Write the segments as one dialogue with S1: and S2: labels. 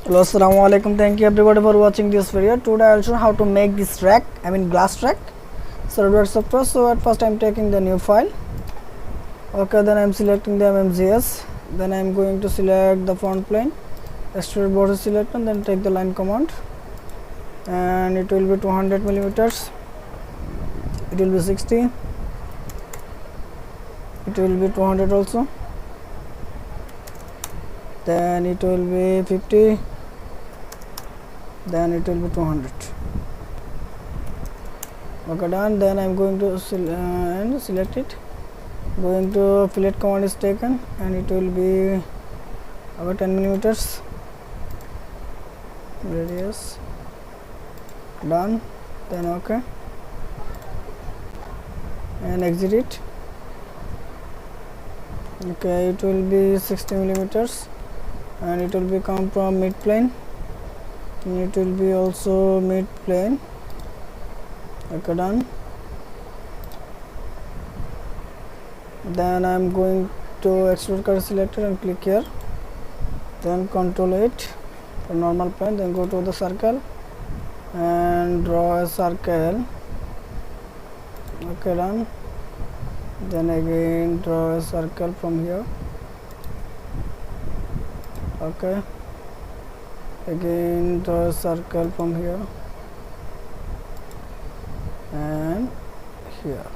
S1: Hello, assalamu alaikum. Thank you everybody for watching this video. Today I'll show how to make this rack, glass rack. Solidworks software. So at first I'm taking the new file. Okay, then I'm selecting the MMGS. Then I'm going to select the front plane, extrude border select, and then take the line command. And it will be 200 millimeters. It will be 60. It will be 200 also. Then it will be 50. Then it will be 200. Okay, done. Then I'm going to select it. Going to fillet command is taken, and it will be about 10 millimeters radius. Done. Then okay, and exit it. Okay, it will be 60 millimeters, and it will be come from mid plane. It will be also mid plane. Okay, done. Then I'm going to extrude curve selector and click here. Then Control 8 for normal plane. Then go to the circle and draw a circle. Okay, done. Then again draw a circle from here. Okay, again draw a circle from here and here.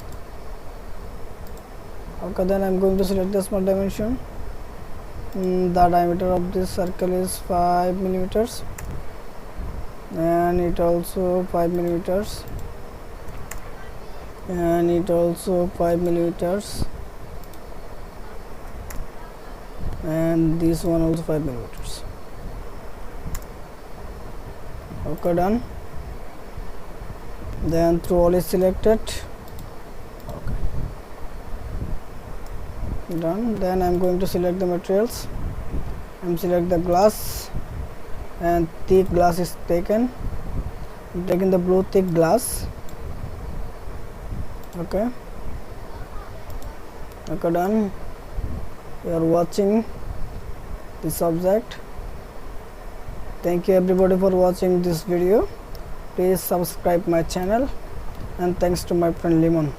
S1: Okay, then I'm going to select the small dimension. The diameter of this circle is 5 millimeters, and it also 5 millimeters, and it also 5 millimeters, and this one also 5 millimeters. Okay, done. Then through all is selected. Okay, done. Then I'm going to select the materials. I'm select the glass, and thick glass is taken. I'm taking the blue thick glass. Okay, okay, done. You are watching this object. Thank you everybody for watching this video. Please subscribe my channel, and thanks to my friend Limon.